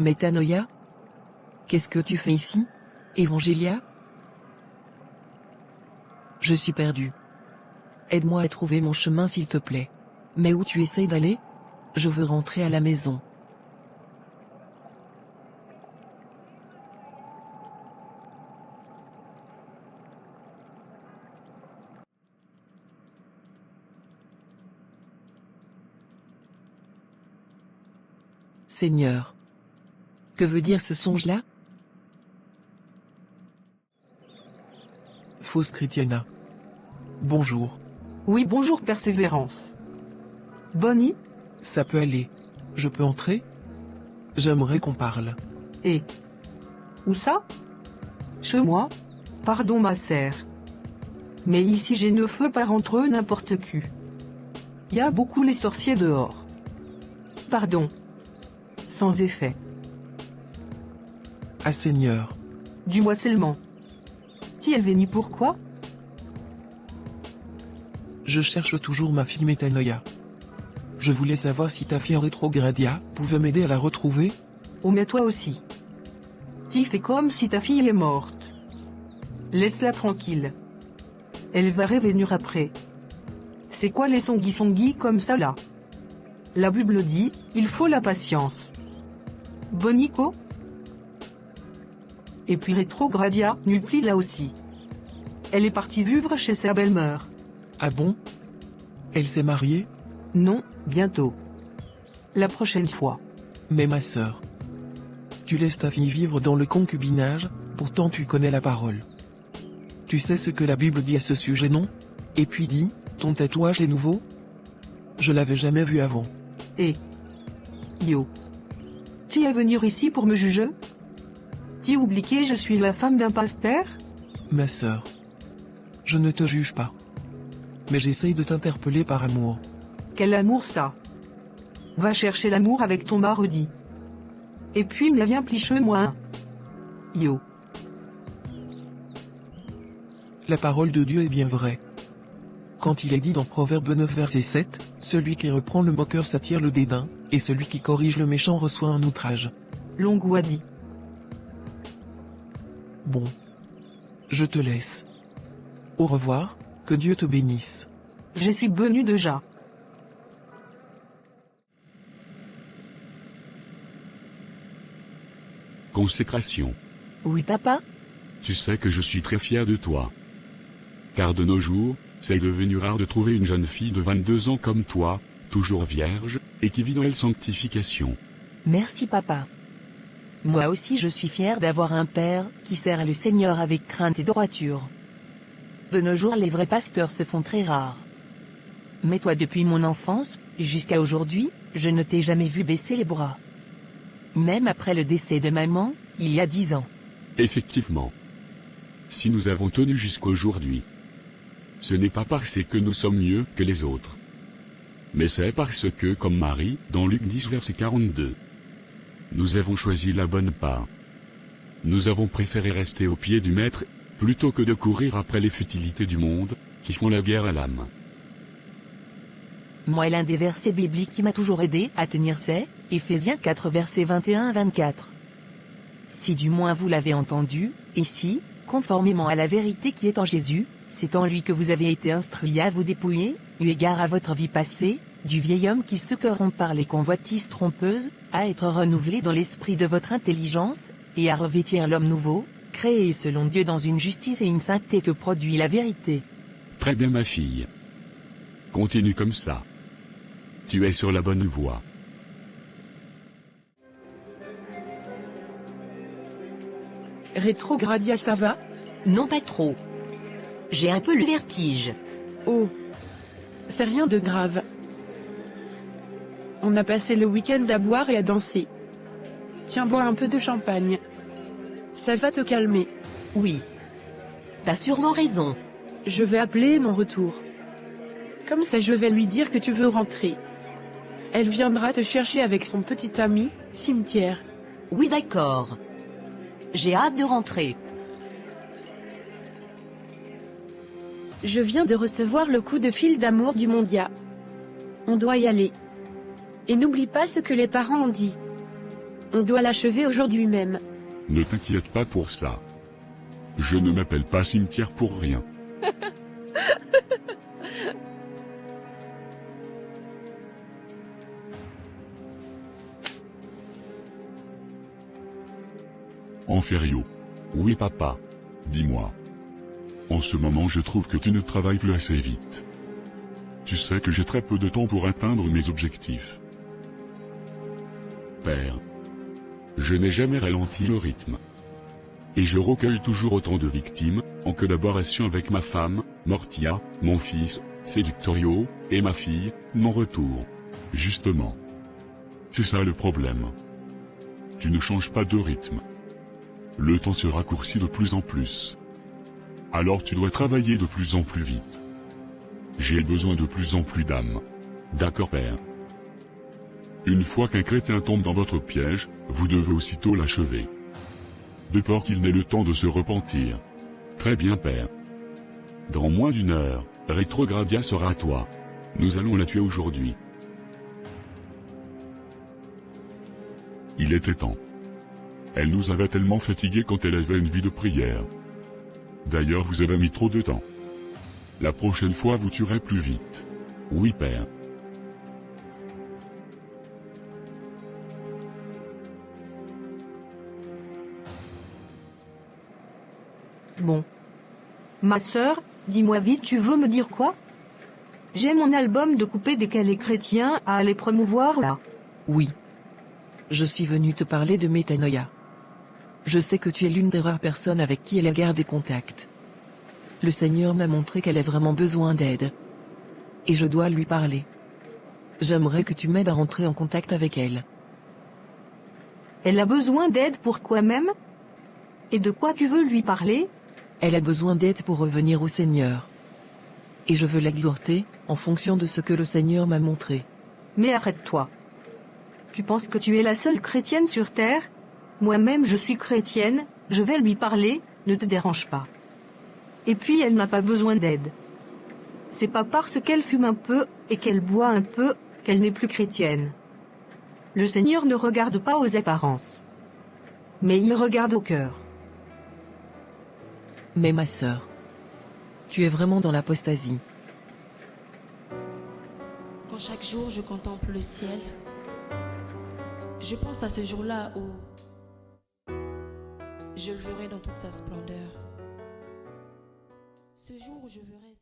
Métanoïa? Qu'est-ce que tu fais ici, Evangelia? Je suis perdu. Aide-moi à trouver mon chemin s'il te plaît. Mais où tu essayes d'aller? Je veux rentrer à la maison. Seigneur. Que veut dire ce songe-là? Fausse chrétienne. Bonjour. Oui, bonjour Persévérance. Bonnie? Ça peut aller. Je peux entrer? J'aimerais qu'on parle. Et où ça? Chez moi? Pardon ma sœur. Mais ici je ne veux pas rentrer n'importe qui. Y a beaucoup les sorciers dehors. Pardon. Sans effet. Ah Seigneur. Dis-moi seulement. Tu es venu pourquoi? Je cherche toujours ma fille Métanoïa. Je voulais savoir si ta fille Rétrogradia pouvait m'aider à la retrouver? Oh mais toi aussi. Tu fais comme si ta fille est morte. Laisse-la tranquille. Elle va revenir après. C'est quoi les songui comme ça là? La Bible dit, il faut la patience. Bonico? Et puis Rétrogradia, nulle plie là aussi. Elle est partie vivre chez sa belle-mère. Ah bon? Elle s'est mariée? Non, bientôt. La prochaine fois. Mais ma sœur. Tu laisses ta fille vivre dans le concubinage, pourtant tu connais la parole. Tu sais ce que la Bible dit à ce sujet, non? Et puis dis, ton tatouage est nouveau? Je l'avais jamais vu avant. Et yo. Tu es venir ici pour me juger? Tu oublies que je suis la femme d'un pasteur? Ma sœur. Je ne te juge pas. Mais j'essaye de t'interpeller par amour. Quel amour ça? Va chercher l'amour avec ton mardi. Et puis ne viens plus chez moi. Yo. La parole de Dieu est bien vraie. Quand il est dit dans Proverbe 9 verset 7, celui qui reprend le moqueur s'attire le dédain, et celui qui corrige le méchant reçoit un outrage. Longue a dit. Bon. Je te laisse. Au revoir, que Dieu te bénisse. Je suis venu déjà. Consécration. Oui papa? Tu sais que je suis très fier de toi. Car de nos jours, c'est devenu rare de trouver une jeune fille de 22 ans comme toi, toujours vierge, et qui vit dans la sanctification. Merci papa. Moi aussi je suis fier d'avoir un père qui sert le Seigneur avec crainte et droiture. De nos jours les vrais pasteurs se font très rares. Mais toi depuis mon enfance, jusqu'à aujourd'hui, je ne t'ai jamais vu baisser les bras. Même après le décès de maman, il y a 10 ans. Effectivement. Si nous avons tenu jusqu'aujourd'hui, ce n'est pas parce que nous sommes mieux que les autres. Mais c'est parce que, comme Marie, dans Luc 10 verset 42, nous avons choisi la bonne part. Nous avons préféré rester au pied du Maître, plutôt que de courir après les futilités du monde, qui font la guerre à l'âme. Moi l'un des versets bibliques qui m'a toujours aidé à tenir c'est, Éphésiens 4 versets 21 à 24. Si du moins vous l'avez entendu, et si, conformément à la vérité qui est en Jésus, c'est en lui que vous avez été instruits à vous dépouiller, eu égard à votre vie passée, du vieil homme qui se corrompt par les convoitises trompeuses, à être renouvelé dans l'esprit de votre intelligence, et à revêtir l'homme nouveau, créé selon Dieu dans une justice et une sainteté que produit la vérité. Très bien ma fille. Continue comme ça. Tu es sur la bonne voie. Rétrogradia ça va? Non pas trop. J'ai un peu le vertige. Oh. C'est rien de grave. On a passé le week-end à boire et à danser. Tiens, bois un peu de champagne. Ça va te calmer. Oui. T'as sûrement raison. Je vais appeler mon retour. Comme ça je vais lui dire que tu veux rentrer. Elle viendra te chercher avec son petit ami, Cimetière. Oui d'accord. J'ai hâte de rentrer. Je viens de recevoir le coup de fil d'amour du Mondia. On doit y aller. Et n'oublie pas ce que les parents ont dit. On doit l'achever aujourd'hui même. Ne t'inquiète pas pour ça. Je ne m'appelle pas cimetière pour rien. Enferio. Oui papa. Dis-moi. En ce moment je trouve que tu ne travailles plus assez vite. Tu sais que j'ai très peu de temps pour atteindre mes objectifs. Père. Je n'ai jamais ralenti le rythme. Et je recueille toujours autant de victimes, en collaboration avec ma femme, Mortia, mon fils, Séductorio, et ma fille, mon retour. Justement. C'est ça le problème. Tu ne changes pas de rythme. Le temps se raccourcit de plus en plus. Alors tu dois travailler de plus en plus vite. J'ai besoin de plus en plus d'âmes. D'accord père. Une fois qu'un chrétien tombe dans votre piège, vous devez aussitôt l'achever. De peur qu'il n'ait le temps de se repentir. Très bien père. Dans moins d'une heure, Rétrogradia sera à toi. Nous allons la tuer aujourd'hui. Il était temps. Elle nous avait tellement fatigués quand elle avait une vie de prière. D'ailleurs vous avez mis trop de temps. La prochaine fois vous tuerez plus vite. Oui père. Bon. Ma sœur, dis-moi vite, tu veux me dire quoi? J'ai mon album de coupé desquels les chrétiens à aller promouvoir là. Oui. Je suis venu te parler de Métanoïa. Je sais que tu es l'une des rares personnes avec qui elle a gardé contact. Le Seigneur m'a montré qu'elle a vraiment besoin d'aide. Et je dois lui parler. J'aimerais que tu m'aides à rentrer en contact avec elle. Elle a besoin d'aide pour quoi même? Et de quoi tu veux lui parler? Elle a besoin d'aide pour revenir au Seigneur. Et je veux l'exhorter, en fonction de ce que le Seigneur m'a montré. Mais arrête-toi. Tu penses que tu es la seule chrétienne sur terre? Moi-même je suis chrétienne, je vais lui parler, ne te dérange pas. Et puis elle n'a pas besoin d'aide. C'est pas parce qu'elle fume un peu, et qu'elle boit un peu, qu'elle n'est plus chrétienne. Le Seigneur ne regarde pas aux apparences. Mais il regarde au cœur. Mais ma sœur, tu es vraiment dans l'apostasie. Quand chaque jour je contemple le ciel, je pense à ce jour-là où je le verrai dans toute sa splendeur. Ce jour où je verrai...